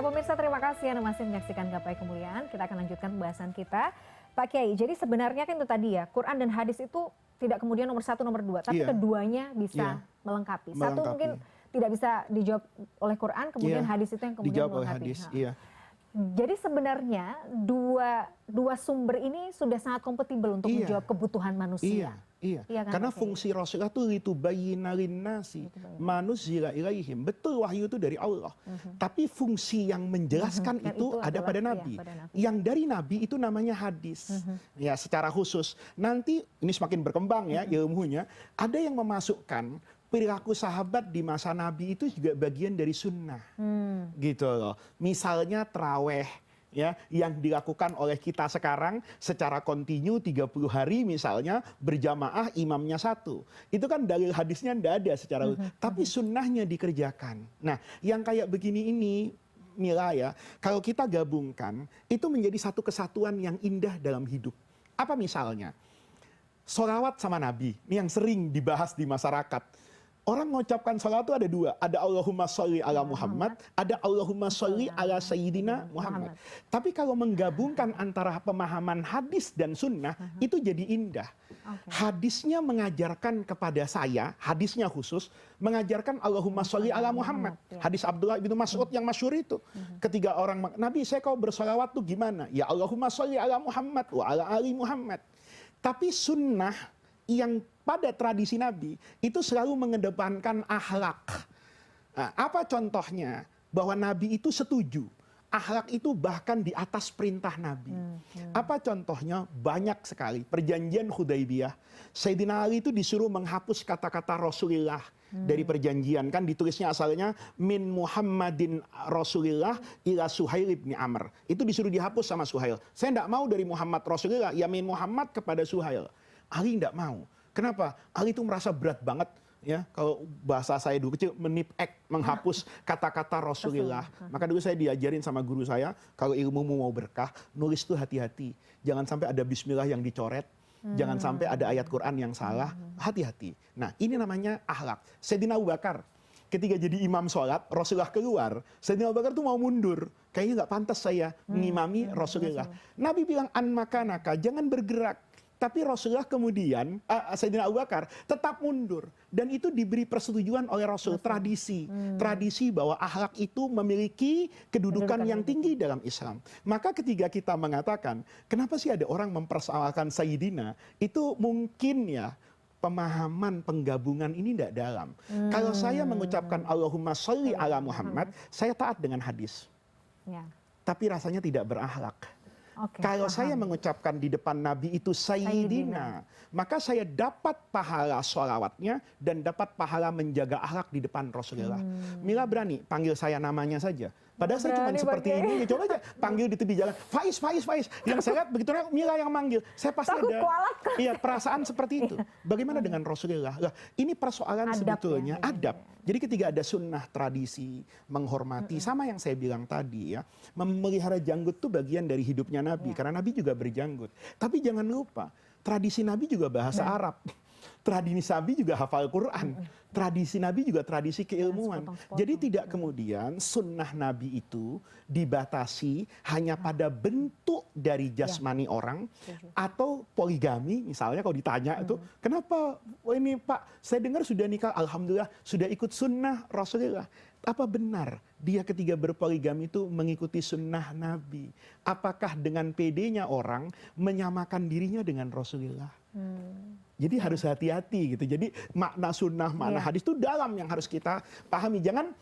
pemirsa, terima kasih Anda masih menyaksikan Gapai Kemuliaan. Kita akan lanjutkan pembahasan kita. Pak Kiai, jadi sebenarnya kan itu tadi ya, Quran dan hadis itu tidak kemudian nomor satu, nomor dua, tapi keduanya bisa melengkapi. Satu mungkin tidak bisa dijawab oleh Quran, kemudian hadis itu yang kemudian dijawab oleh melengkapi. hadis. Jadi sebenarnya dua sumber ini sudah sangat kompatibel untuk menjawab kebutuhan manusia. Iya, kan, karena fungsi Rasulullah itu litubayyina linnasi ma nuzila ilaihim. Betul, wahyu itu dari Allah. Tapi fungsi yang menjelaskan itu ada pada Nabi. Yang dari Nabi itu namanya hadis. Ya, secara khusus. Nanti ini semakin berkembang ya ilmunya, ada yang memasukkan perilaku sahabat di masa Nabi itu juga bagian dari sunnah. Gitu loh. Misalnya traweh, ya, yang dilakukan oleh kita sekarang secara kontinu 30 hari misalnya berjamaah imamnya satu. Itu kan dalil hadisnya tidak ada secara tapi sunnahnya dikerjakan. Nah, yang kayak begini ini Mila ya, kalau kita gabungkan itu menjadi satu kesatuan yang indah dalam hidup. Apa misalnya? Sholawat sama Nabi, ini yang sering dibahas di masyarakat. Orang mengucapkan salat itu ada dua. Ada Allahumma sholli ala Muhammad, ada Allahumma sholli ala Sayyidina Muhammad. Tapi kalau menggabungkan antara pemahaman hadis dan sunnah, itu jadi indah. Hadisnya mengajarkan kepada saya, hadisnya khusus, mengajarkan Allahumma sholli ala Muhammad. Hadis Abdullah bin Mas'ud yang masyhur itu. Ketika orang, Nabi saya kalau bersalawat tuh gimana? Ya Allahumma sholli ala Muhammad wa ala ali Muhammad. Tapi sunnah yang pada tradisi Nabi itu selalu mengedepankan akhlak. Nah, apa contohnya? Bahwa Nabi itu setuju. Akhlak itu bahkan di atas perintah Nabi. Apa contohnya? Banyak sekali. Perjanjian Hudaibiyah. Sayyidina Ali itu disuruh menghapus kata-kata Rasulullah dari perjanjian. Kan ditulisnya asalnya min Muhammadin Rasulillah ila Suhail ibn Amr. Itu disuruh dihapus sama Suhail. Saya tidak mau dari Muhammad Rasulillah, ya min Muhammad kepada Suhail. Ali tidak mau. Kenapa? Ali itu merasa berat banget ya, kalau bahasa saya dulu kecil menipek, menghapus kata-kata Rasulullah. Maka dulu saya diajarin sama guru saya, kalau ilmumu mau berkah, nulis tuh hati-hati. Jangan sampai ada bismillah yang dicoret, jangan sampai ada ayat Quran yang salah, hati-hati. Nah, ini namanya akhlak. Sayyidina Abu Bakar ketika jadi imam sholat, Rasulullah keluar, Sayyidina Abu Bakar tuh mau mundur. Kayaknya nggak pantas saya mengimami Rasulullah. Nabi bilang, an makanaka, jangan bergerak. Tapi Rasulullah kemudian, Sayyidina Abu Bakar tetap mundur. Dan itu diberi persetujuan oleh Rasul, tradisi. Tradisi bahwa akhlak itu memiliki kedudukan yang tinggi dalam Islam. Maka ketika kita mengatakan, kenapa sih ada orang mempersoalkan Sayyidina? Itu mungkin ya, pemahaman penggabungan ini tidak dalam. Kalau saya mengucapkan Allahumma sholli ala Muhammad, saya taat dengan hadis. Tapi rasanya tidak berakhlak. Kalau saya mengucapkan di depan Nabi itu Sayyidina, maka saya dapat pahala sholawatnya dan dapat pahala menjaga akhlak di depan Rasulullah. Mila berani panggil saya namanya saja. Padahal saya cuma seperti ini. Coba aja panggil di tepi jalan, Faiz, Faiz, Faiz. Yang saya lihat begitu Mila yang manggil. Saya pasti ada perasaan seperti itu. Bagaimana dengan Rasulullah? Lah, ini persoalan sebetulnya adab. Jadi ketika ada sunnah, tradisi, menghormati, sama yang saya bilang tadi ya, memelihara janggut itu bagian dari hidupnya Nabi. Karena Nabi juga berjanggut. Tapi jangan lupa, tradisi Nabi juga bahasa Arab. Tradisi Nabi juga hafal Quran. Tradisi Nabi juga tradisi keilmuan. Jadi tidak kemudian sunnah Nabi itu dibatasi hanya pada bentuk dari jasmani orang atau poligami. Misalnya kalau ditanya itu, kenapa ini Pak, saya dengar sudah nikah, Alhamdulillah sudah ikut sunnah Rasulullah. Apa benar dia ketika berpoligami itu mengikuti sunnah Nabi? Apakah dengan pedenya orang menyamakan dirinya dengan Rasulullah? Jadi harus hati-hati gitu. Jadi makna sunnah, makna hadis itu dalam yang harus kita pahami. Jangan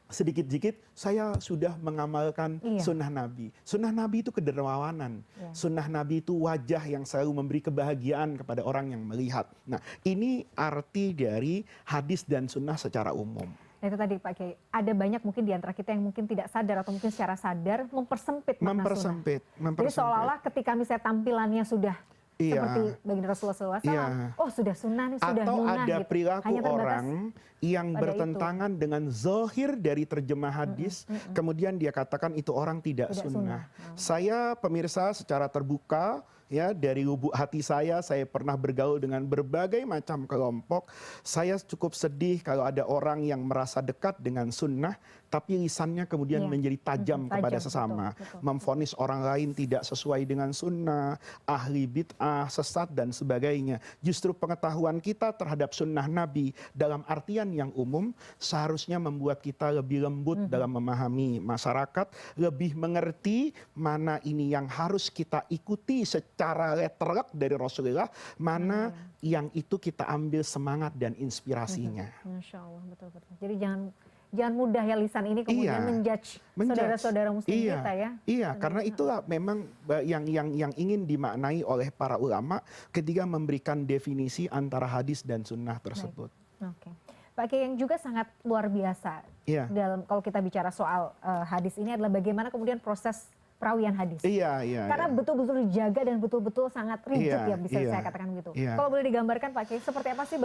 sedikit-sedikit saya sudah mengamalkan sunnah Nabi. Sunnah Nabi itu kedermawanan. Sunnah Nabi itu wajah yang selalu memberi kebahagiaan kepada orang yang melihat. Nah, ini arti dari hadis dan sunnah secara umum. Nah, itu tadi Pak Kiai, ada banyak mungkin di antara kita yang mungkin tidak sadar atau mungkin secara sadar mempersempit makna sunnah. Jadi seolah-olah ketika misalnya tampilannya sudah seperti baginda Rasulullah SAW, oh sudah sunnah nih, sudah atau nunnah ada gitu. perilaku orang yang bertentangan dengan zahir dari terjemah hadis, kemudian dia katakan itu orang tidak sunnah. Saya pemirsa secara terbuka, ya, dari lubuk hati saya pernah bergaul dengan berbagai macam kelompok. Saya cukup sedih kalau ada orang yang merasa dekat dengan sunnah, tapi lisannya kemudian menjadi tajam kepada sesama, memvonis orang lain tidak sesuai dengan sunnah, ahli bid'ah, sesat dan sebagainya. Justru pengetahuan kita terhadap sunnah Nabi dalam artian yang umum seharusnya membuat kita lebih lembut dalam memahami masyarakat, lebih mengerti mana ini yang harus kita ikuti secara letterlek dari Rasulullah, mana yang itu kita ambil semangat dan inspirasinya. Masya Allah, betul-betul. Jadi jangan mudah ya lisan ini kemudian menjudge saudara-saudara muslim kita ya. Iya, karena itulah memang yang ingin dimaknai oleh para ulama ketika memberikan definisi antara hadis dan sunnah tersebut. Oke. Pak Kiai, yang juga sangat luar biasa dalam kalau kita bicara soal hadis ini adalah bagaimana kemudian proses perawian hadis. Karena betul-betul dijaga dan betul-betul sangat rigid ya bisa saya katakan begitu. Kalau boleh digambarkan Pak Kiai, seperti apa sih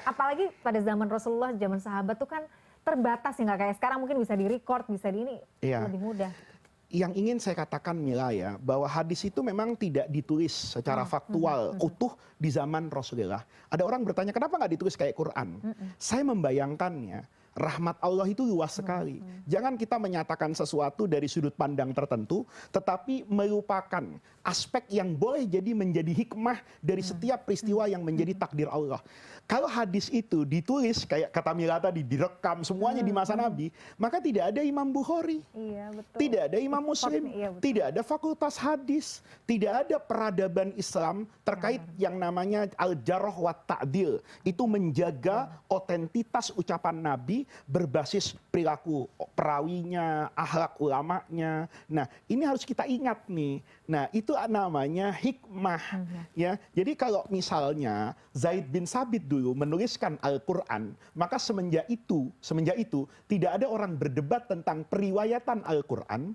apalagi pada zaman Rasulullah, zaman sahabat tuh kan terbatas ya, nggak kayak sekarang mungkin bisa di-record, bisa di ini lebih mudah. Yang ingin saya katakan Mila ya, bahwa hadis itu memang tidak ditulis secara faktual, utuh di zaman Rasulullah. Ada orang bertanya, kenapa nggak ditulis kayak Quran? Saya membayangkannya, rahmat Allah itu luas sekali. Jangan kita menyatakan sesuatu dari sudut pandang tertentu, tetapi melupakan aspek yang boleh jadi menjadi hikmah dari setiap peristiwa yang menjadi takdir Allah. Kalau hadis itu ditulis kayak kata Mila tadi, direkam semuanya di masa Nabi, maka tidak ada Imam Bukhari, tidak ada Imam Muslim, tidak ada fakultas hadis, tidak ada peradaban Islam terkait yang namanya al-jarh wa ta'dil. Itu menjaga otentitas ucapan Nabi berbasis perilaku perawinya, akhlak ulamanya. Nah, ini harus kita ingat nih. Nah, itu namanya hikmah. Ya, jadi kalau misalnya Zaid bin Sabit dulu menuliskan Al-Quran, maka semenjak itu tidak ada orang berdebat tentang periwayatan Al-Quran.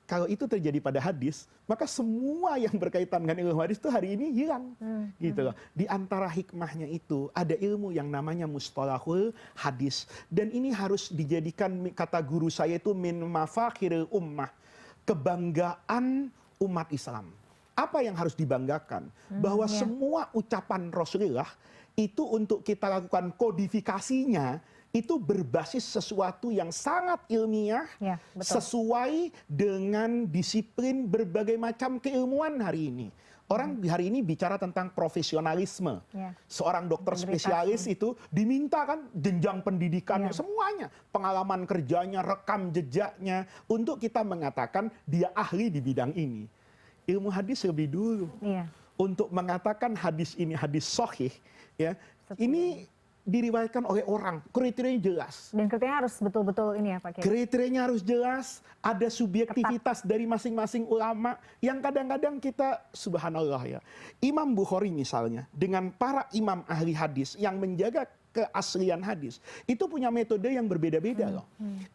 Kalau itu terjadi pada hadis, maka semua yang berkaitan dengan ilmu hadis itu hari ini hilang. Gitu loh. Di antara hikmahnya itu ada ilmu yang namanya mustalahul hadis. Dan ini harus dijadikan, kata guru saya itu, min mafakhiril ummah, kebanggaan umat Islam. Apa yang harus dibanggakan? Bahwa semua ucapan Rasulullah itu untuk kita lakukan kodifikasinya, itu berbasis sesuatu yang sangat ilmiah, sesuai dengan disiplin berbagai macam keilmuan hari ini. Orang hari ini bicara tentang profesionalisme. Seorang dokter spesialis itu diminta kan jenjang pendidikannya, semuanya, pengalaman kerjanya, rekam jejaknya, untuk kita mengatakan dia ahli di bidang ini. Ilmu hadis lebih dulu. Untuk mengatakan hadis ini hadis sahih, ya, ini diriwayatkan oleh orang, kriterianya jelas. Dan kriterianya harus betul-betul ini ya Pak Kiai. Kriterianya harus jelas, ada subjektivitas dari masing-masing ulama yang kadang-kadang kita, subhanallah ya. Imam Bukhari misalnya, dengan para imam ahli hadis yang menjaga keaslian hadis, itu punya metode yang berbeda-beda loh.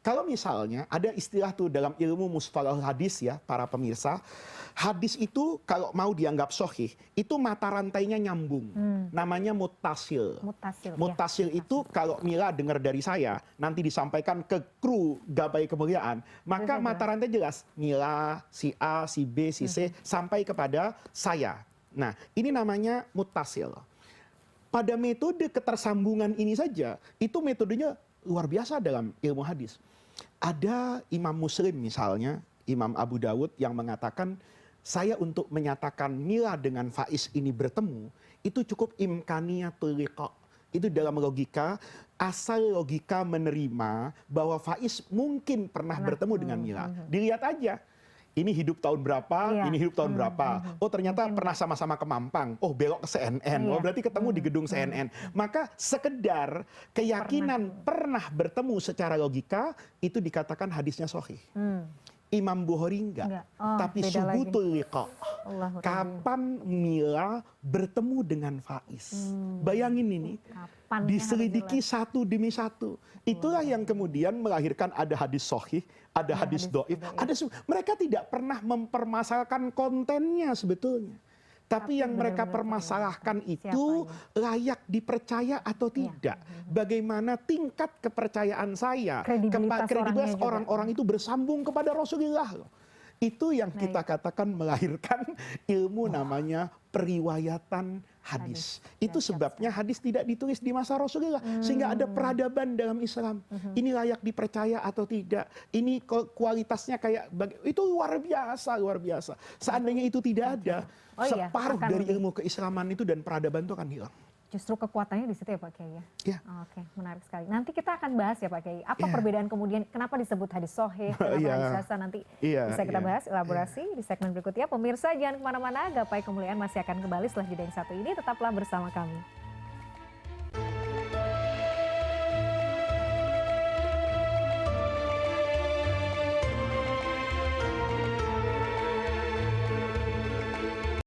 Kalau misalnya ada istilah tuh dalam ilmu mustalah hadis ya, para pemirsa, hadis itu kalau mau dianggap sahih, itu mata rantainya nyambung. Namanya muttasil. Muttasil itu kalau Mila dengar dari saya, nanti disampaikan ke kru Gapai Kemuliaan, maka mata rantai jelas. Mila, si A, si B, si C, sampai kepada saya. Nah, ini namanya muttasil. Pada metode ketersambungan ini saja, itu metodenya luar biasa dalam ilmu hadis. Ada Imam Muslim misalnya, Imam Abu Dawud yang mengatakan, saya untuk menyatakan Mila dengan Faiz ini bertemu, itu cukup imkaniyatul liqa. Itu dalam logika, asal logika menerima bahwa Faiz mungkin pernah bertemu dengan Mila. Dilihat aja. Ini hidup tahun berapa, ini hidup tahun berapa. Oh ternyata pernah sama-sama ke Mampang. Oh belok ke CNN. Oh berarti ketemu di gedung CNN. Maka sekedar keyakinan pernah bertemu secara logika, itu dikatakan hadisnya sahih. Imam Bukhari enggak. Tapi subutul liqa. Kapan Mila bertemu dengan Faiz? Bayangin ini. Diselidiki satu demi satu. Itulah yang kemudian melahirkan ada hadis sahih, ada hadis dhaif, mereka tidak pernah mempermasalahkan kontennya sebetulnya. Tapi yang mereka permasalahkan itu layak dipercaya atau tidak. Bagaimana tingkat kepercayaan saya, kredibilitas orang-orang itu bersambung kepada Rasulullah. Itu yang kita katakan melahirkan ilmu namanya periwayatan hadis. Itu sebabnya hadis tidak ditulis di masa Rasulullah. Sehingga ada peradaban dalam Islam. Ini layak dipercaya atau tidak. Ini kualitasnya kayak, itu luar biasa, luar biasa. Seandainya itu tidak ada, separuh dari ilmu keislaman itu dan peradaban itu akan hilang. Justru kekuatannya di situ ya Pak Kiai ya? Ya. Oke, menarik sekali. Nanti kita akan bahas ya Pak Kiai, apa perbedaan kemudian, kenapa disebut hadis sahih, kenapa hadis hasan, nanti bisa kita bahas, elaborasi di segmen berikutnya. Pemirsa jangan kemana-mana, Gapai Kemuliaan masih akan kembali setelah jeda yang satu ini, tetaplah bersama kami.